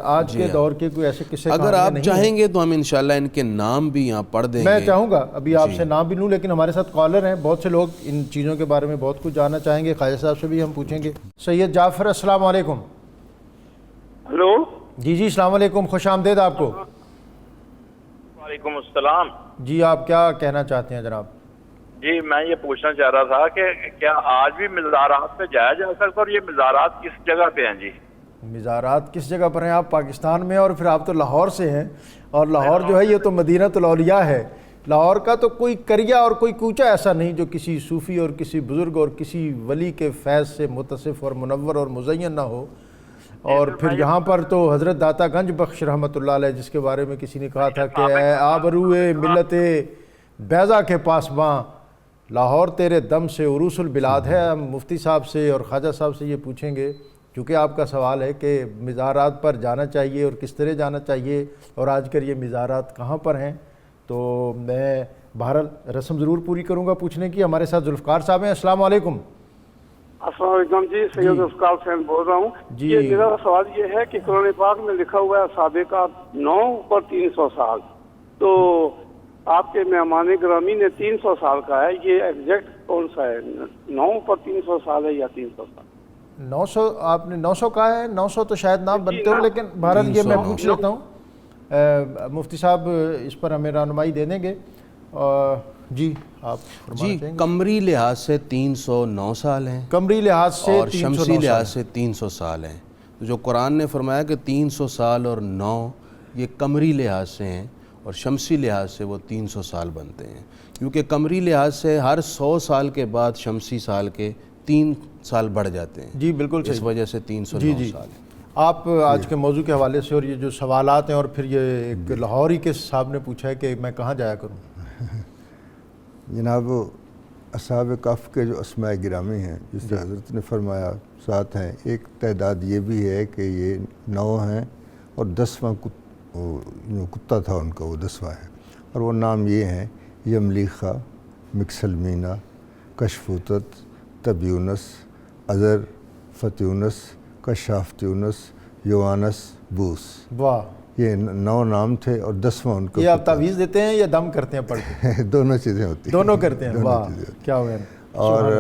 آج کے دور کے کوئی ایسے قصے اگر آپ چاہیں گے تو ہم انشاءاللہ ان کے نام بھی یہاں پڑھ دیں گے۔ میں چاہوں گا ابھی آپ سے نام بھی لوں، لیکن ہمارے ساتھ کالر ہیں، بہت سے لوگ ان چیزوں کے بارے میں بہت کچھ جاننا چاہیں گے، خواجہ صاحب سے بھی ہم پوچھیں گے۔ سید جعفر السلام علیکم۔ ہلو جی السلام علیکم، خوش آمدید آپ کو۔ وعلیکم السلام۔ جی آپ کیا کہنا چاہتے ہیں جناب؟ جی میں یہ پوچھنا چاہ رہا تھا کہ کیا آج بھی مزارات پہ جایا جا سکتا ہے، اور یہ مزارات کس جگہ پہ ہیں؟ جی مزارات کس جگہ پر ہیں؟ آپ پاکستان میں، اور پھر آپ تو لاہور سے ہیں، اور لاہور جو ہے یہ تو مدینۃ الاولیاء ہے۔ لاہور کا تو کوئی کریا اور کوئی کوچہ ایسا نہیں جو کسی صوفی اور کسی بزرگ اور کسی ولی کے فیض سے متصف اور منور اور مزین نہ ہو۔ اور پھر یہاں پر تو حضرت داتا گنج بخش رحمۃ اللہ علیہ، جس کے بارے میں کسی نے کہا تھا کہ اے آبروئے ملت بیضا کے پاسباں، لاہور تیرے دم سے عروس البلاد ہے۔ ہم مفتی صاحب سے اور خواجہ صاحب سے یہ پوچھیں گے، کیونکہ آپ کا سوال ہے کہ مزارات پر جانا چاہیے اور کس طرح جانا چاہیے، اور آج کل یہ مزارات کہاں پر ہیں، تو میں بہرحال رسم ضرور پوری کروں گا پوچھنے کی۔ ہمارے ساتھ ذوالفقار صاحب ہیں، السلام علیکم۔ السلام علیکم جی، سید ذوالفقار حسین بول رہا ہوں جی۔ یہ میرا سوال یہ ہے کہ قرآن پاک میں لکھا ہوا ہے اصحاب کہف 9 پر 300 سال، تو آپ کے مہمان گرامی نے 300 سال کا ہے، یہ ایگزیکٹ کون سا ہے؟ 9 پر 300 سال ہے یا 300 سال؟ 900 آپ نے 900 کہا ہے، 900 تو شاید نام بنتے ہوں، لیکن بہرحال یہ میں پوچھ لیتا ہوں، مفتی صاحب اس پر ہمیں رہنمائی دے دیں گے۔ جی آپ جی، قمری لحاظ سے 309 سال ہیں، قمری لحاظ سے اور شمسی لحاظ سے 300 سال ہیں۔ تو جو قرآن نے فرمایا کہ 300 سال اور 9 یہ قمری لحاظ سے ہیں، اور شمسی لحاظ سے وہ 300 سال بنتے ہیں، کیونکہ قمری لحاظ سے ہر 100 سال کے بعد شمسی سال کے 3 سال بڑھ جاتے ہیں۔ جی بالکل اس وجہ سے 309 سال ہیں۔ آپ آج کے موضوع کے حوالے سے اور یہ جو سوالات ہیں، اور پھر یہ ایک لاہوری کے صاحب نے پوچھا ہے کہ میں کہاں جایا کروں؟ جناب اصحاب کہف کے جو اسماء گرامی ہیں، جس سے حضرت نے فرمایا 7 ہیں، ایک تعداد یہ بھی ہے کہ یہ 9 ہیں اور 10واں وہ جو کتا تھا ان کا وہ 10واں ہے، اور وہ نام یہ ہیں: یملیخا، مکسلمینا، کشفوتت، تبیونس، ازر، فتیونس، کشافتیونس، یوانس، بوس۔ واہ، یہ 9 نام تھے اور 10واں ان کا یہ آپ تعویذ دیتے ہیں یا دم کرتے ہیں پڑھ کے؟ دونوں چیزیں ہوتی ہیں، دونوں کرتے ہیں، دونوں واہ چیزیں ہوتی ہیں۔ کیا ہوئے۔ اور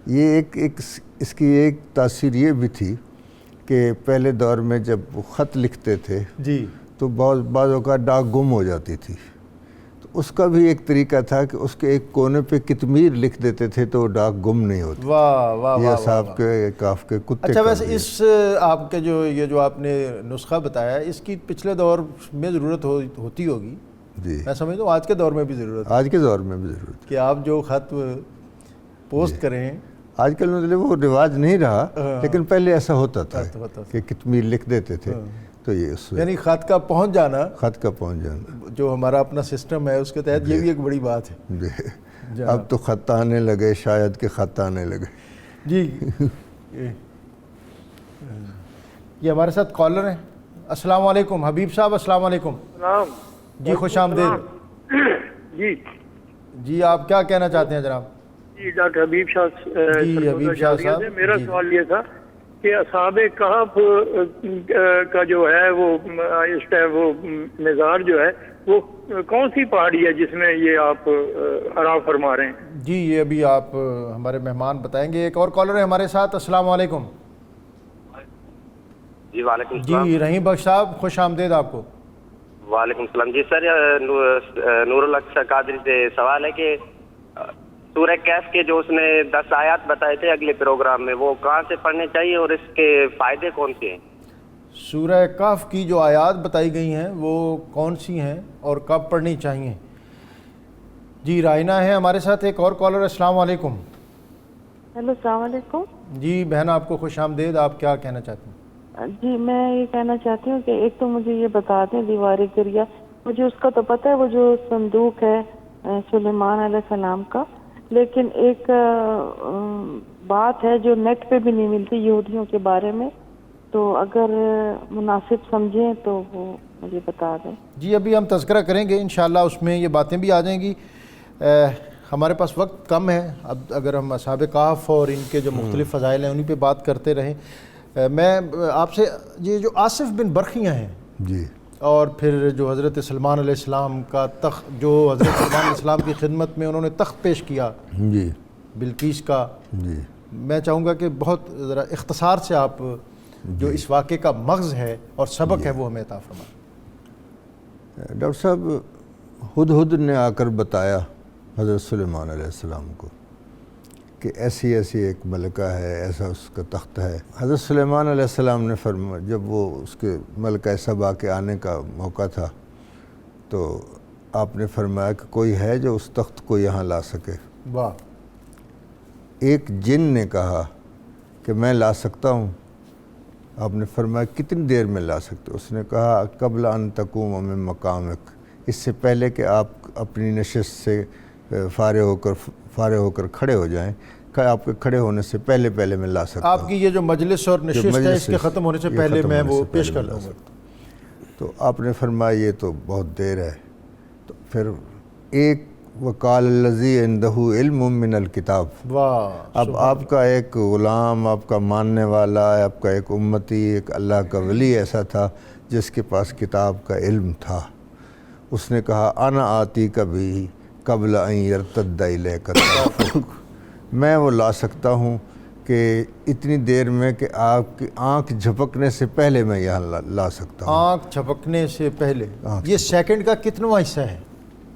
یہ ایک اس کی ایک تاثیر یہ بھی تھی کہ پہلے دور میں جب وہ خط لکھتے تھے جی تو بعض اوقات ڈاک گم ہو جاتی تھی، تو اس کا بھی ایک طریقہ تھا کہ اس کے ایک کونے پہ کتمیر لکھ دیتے تھے تو وہ ڈاک گم نہیں ہوتی۔ واہ واہ یہ واہ صاحب کے کاف کے کتے اچھا، کا ویسے بھی ہے۔ اس آپ کے جو آپ نے نسخہ بتایا، اس کی پچھلے دور میں ضرورت ہوتی ہوگی، جی، میں سمجھتا ہوں آج کے دور میں بھی ضرورت ہے آج کے دور میں بھی ضرورت ہے۔ کہ آپ جو خط پوسٹ کریں۔ آج کل مطلب وہ رواج نہیں رہا، لیکن پہلے ایسا ہوتا تھا ہوتا کہ کتمیر لکھ دیتے تھے، تو یہ اس یعنی خط کا پہنچ جانا، خط کا پہنچ جانا۔ جو ہمارا اپنا سسٹم ہے اس کے تحت یہ بھی ایک بڑی بات ہے۔ جی، اب تو خط آنے لگے، شاید کہ خط آنے لگے۔ جی یہ ہمارے ساتھ کالر ہیں۔ السلام علیکم حبیب صاحب، السلام علیکم۔ سلام جی خوش آمدید۔ جی جی آپ کیا کہنا چاہتے ہیں جناب؟ جی ڈاکٹر حبیب شاہ جی حبیب شاہ صاحب، میرا جی سوال یہ تھا کہ اصحاب کہف کا جو ہے وہ اس ٹائم وہ مزار جو ہے وہ کون سی پہاڑی ہے جس میں یہ آپ حرام فرما رہے ہیں؟ جی یہ ابھی آپ ہمارے مہمان بتائیں گے۔ ایک اور کالر ہے ہمارے ساتھ۔ السلام علیکم۔ جی وعلیکم السلام۔ جی رحیم بخش صاحب، خوش آمدید آپ کو۔ وعلیکم السلام۔ جی سر، نور الحق قادری سے سوال ہے کہ سورہ کہف کے جو اس نے 10 آیات بتائے تھے اگلے پروگرام میں، وہ کہاں سے پڑھنے چاہیے اور اس کے فائدے کون سے ہیں؟ سورہ کہف کی جو آیات بتائی گئی ہیں وہ کون سی ہیں اور کب پڑھنی چاہیے؟ جی رائنا ہے ہمارے ساتھ ایک اور کالر۔ السلام علیکم۔ ہیلو السلام علیکم۔ جی بہن آپ کو خوش آمدید، آپ کیا کہنا چاہتی ہیں؟ جی میں یہ کہنا چاہتی ہوں کہ ایک تو مجھے یہ بتا دیں دیوار گریا، مجھے اس کا تو پتہ ہے وہ جو صندوق ہے سلیمان علیہ السلام کا، لیکن ایک بات ہے جو نیٹ پہ بھی نہیں ملتی یہودیوں کے بارے میں، تو اگر مناسب سمجھیں تو وہ مجھے بتا دیں۔ جی ابھی ہم تذکرہ کریں گے انشاءاللہ، اس میں یہ باتیں بھی آ جائیں گی۔ ہمارے پاس وقت کم ہے، اب اگر ہم اصحاب کہف اور ان کے جو مختلف فضائل ہیں انہی پہ بات کرتے رہیں، میں آپ سے یہ جو آصف بن برخیاں ہیں جی، اور پھر جو حضرت سلمان علیہ السلام کا تخت، جو حضرت سلمان علیہ السلام کی خدمت میں انہوں نے تخت پیش کیا جی، بلقیس کا، جی، میں چاہوں گا کہ بہت ذرا اختصار سے آپ جو اس واقعے کا مغز ہے اور سبق ہے وہ ہمیں عطا فرمائیں۔ ڈاکٹر صاحب، ہدہد نے آ کر بتایا حضرت سلیمان علیہ السلام کو کہ ایسی ایسی ایک ملکہ ہے، ایسا اس کا تخت ہے۔ حضرت سلیمان علیہ السلام نے فرمایا، جب وہ اس کے ملکہ سبا کے آنے کا موقع تھا تو آپ نے فرمایا کہ کوئی ہے جو اس تخت کو یہاں لا سکے؟ واہ۔ ایک جن نے کہا کہ میں لا سکتا ہوں۔ آپ نے فرمایا کتنی دیر میں لا سکتے؟ اس نے کہا قبل ان تقوم من مقامک، اس سے پہلے کہ آپ اپنی نشست سے فارغ ہو کر کھڑے ہو جائیں، کہ آپ کے کھڑے ہونے سے پہلے میں لا سکتا ہوں۔ آپ کی یہ جو مجلس اور نشست ہے اس کے ختم ہونے سے پہلے میں وہ پیش کر لوں گا۔ تو آپ نے فرمایا یہ تو بہت دیر ہے۔ تو پھر ایک وقال الذی عندہ علم من الکتاب، واہ۔ اب آپ کا ایک غلام، آپ کا ماننے والا، آپ کا ایک امتی، ایک اللہ کا ولی ایسا تھا جس کے پاس کتاب کا علم تھا۔ اس نے کہا انا آتی کبھی قبل ان یرتد الیک طرفک، میں وہ لا سکتا ہوں کہ اتنی دیر میں کہ آپ کی آنکھ جھپکنے سے پہلے میں یہاں لا سکتا ہوں۔ آنکھ جھپکنے سے پہلے، یہ سیکنڈ کا کتنواں حصہ ہے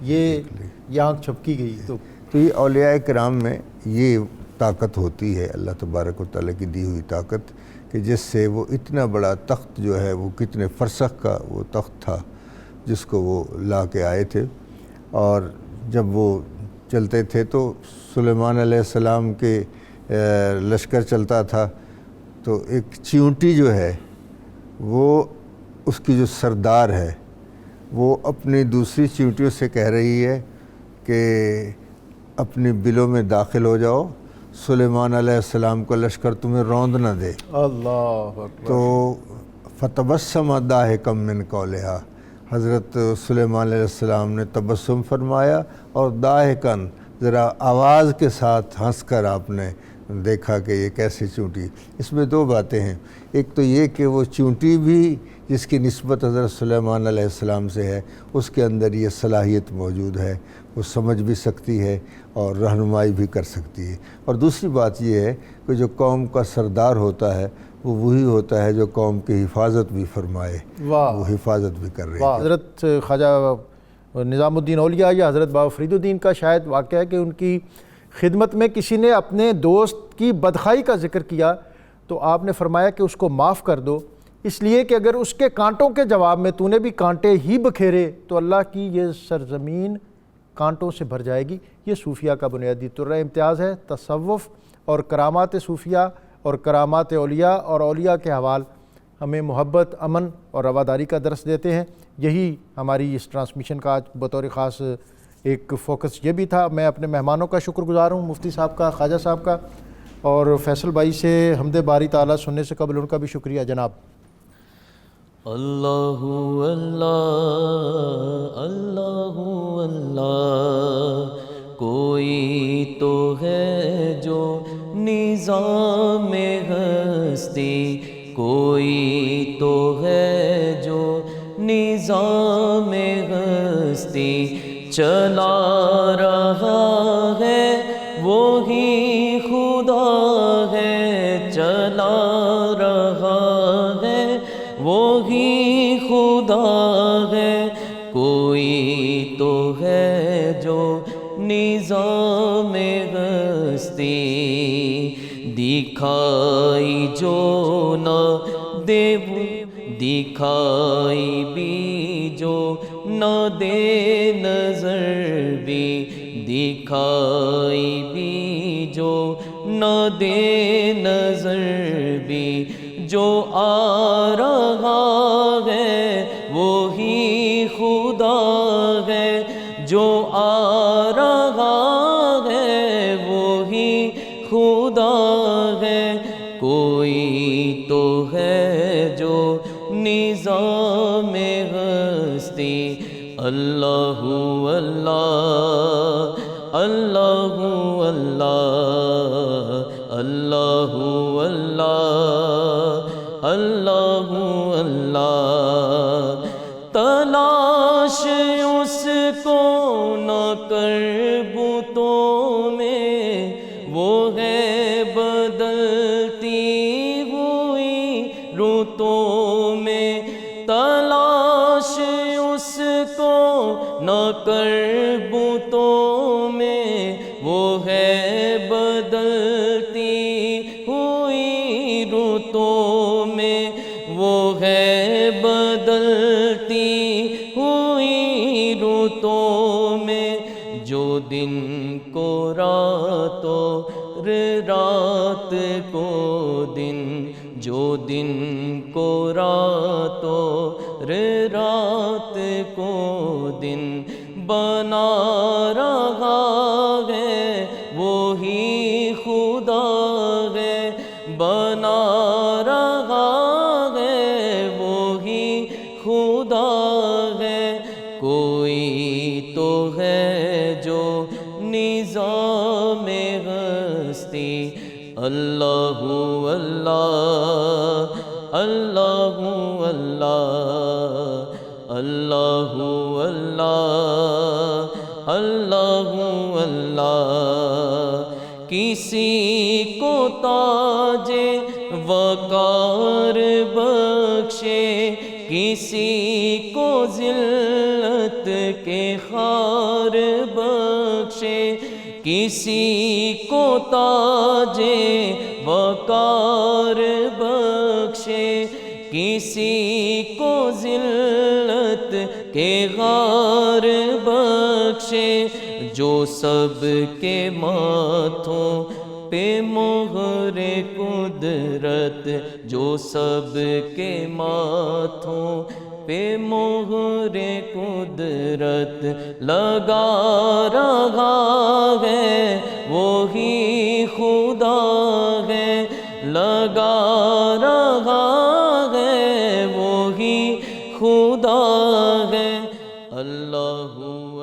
یہ آنکھ چھپکی گئی؟ تو یہ اولیاء کرام میں یہ طاقت ہوتی ہے، اللہ تبارک و تعالیٰ کی دی ہوئی طاقت، کہ جس سے وہ اتنا بڑا تخت جو ہے وہ کتنے فرسخ کا وہ تخت تھا جس کو وہ لا کے آئے تھے۔ اور جب وہ چلتے تھے تو سلیمان علیہ السلام کے لشکر چلتا تھا تو ایک چیونٹی جو ہے وہ اس کی جو سردار ہے وہ اپنی دوسری چیونٹیوں سے کہہ رہی ہے کہ اپنی بلوں میں داخل ہو جاؤ، سلیمان علیہ السلام کا لشکر تمہیں روند نہ دے۔ اللہ اکبر۔ تو فتبسم ضاحکا من قولہا، حضرت سلیمان علیہ السلام نے تبسم فرمایا اور داہکن ذرا آواز کے ساتھ ہنس کر آپ نے دیکھا کہ یہ کیسے چونٹی. اس میں دو باتیں ہیں. ایک تو یہ کہ وہ چونٹی بھی جس کی نسبت حضرت سلیمان علیہ السلام سے ہے اس کے اندر یہ صلاحیت موجود ہے, وہ سمجھ بھی سکتی ہے اور رہنمائی بھی کر سکتی ہے. اور دوسری بات یہ ہے کہ جو قوم کا سردار ہوتا ہے وہ وہی ہوتا ہے جو قوم کی حفاظت بھی فرمائے, وہ حفاظت بھی کر رہے ہیں. حضرت خواجہ نظام الدین اولیاء یا حضرت بابا فرید الدین کا شاید واقعہ ہے کہ ان کی خدمت میں کسی نے اپنے دوست کی بدخوائی کا ذکر کیا تو آپ نے فرمایا کہ اس کو معاف کر دو, اس لیے کہ اگر اس کے کانٹوں کے جواب میں تو نے بھی کانٹے ہی بکھیرے تو اللہ کی یہ سرزمین کانٹوں سے بھر جائے گی. یہ صوفیہ کا بنیادی طرہ امتیاز ہے. تصوف اور کرامات صوفیہ اور کرامات اولیاء اور اولیاء کے حوال ہمیں محبت, امن اور رواداری کا درس دیتے ہیں. یہی ہماری اس ٹرانسمیشن کا آج بطور خاص ایک فوکس یہ بھی تھا. میں اپنے مہمانوں کا شکر گزار ہوں, مفتی صاحب کا, خواجہ صاحب کا, اور فیصل بھائی سے حمد باری تعالیٰ سننے سے قبل ان کا بھی شکریہ جناب. اللہ اللہ اللہ اللہ کوئی تو ہے جو نظام ہستی, کوئی تو ہے جو نظام ہستی چلا رہا ہے وہی خدا ہے, چلا رہا ہے وہی خدا ہے. کوئی تو ہے جو نظام ہستی دکھائی جو نہ دے, دکھائی بھی جو نہ دے نظر بھی, دکھائی بھی جو نہ دے نظر بھی, جو آ رہا ہے وہی خدا ہے, جو آ رہا ہے وہی خدا ہے. کوئی تو ہے جو نظام ہستی. اللہ اللہ اللہ اللہ اللہ اللہ اللہ اللہ. تلاش اس کو نہ کر بتوں میں, وہ ہے بدلتی ہوئی رتوں میں. تلاش اس کو نہ کر بتوں میں, وہ ہے بدلتی ہوئی رتوں میں, وہ ہے بدلتی ہوئی رتوں میں. جو دن کو رات اور رات کو دن, جو دن کو رات اور رات کو دن بنا رہا ہے وہی خدا ہے, بنا رہا ہے وہی خدا ہے. کوئی تو ہے جو نظام ہستی. اللہ اللہ اللہ اللہ اللہ اللہ اللہ اللہ. کسی کو تاج وقار بخشے, کسی کو ذلت کے خار بخشے, کسی کو تاج وقار بخشے, کسی کو ذلت کے غار بخشے. جو سب کے ماتھوں پہ مہر قدرت, جو سب کے ماتھوں پہ مہر قدرت لگا رہا ہے وہی خدا ہے, لگا رہا ہے وہی خدا ہے اللہ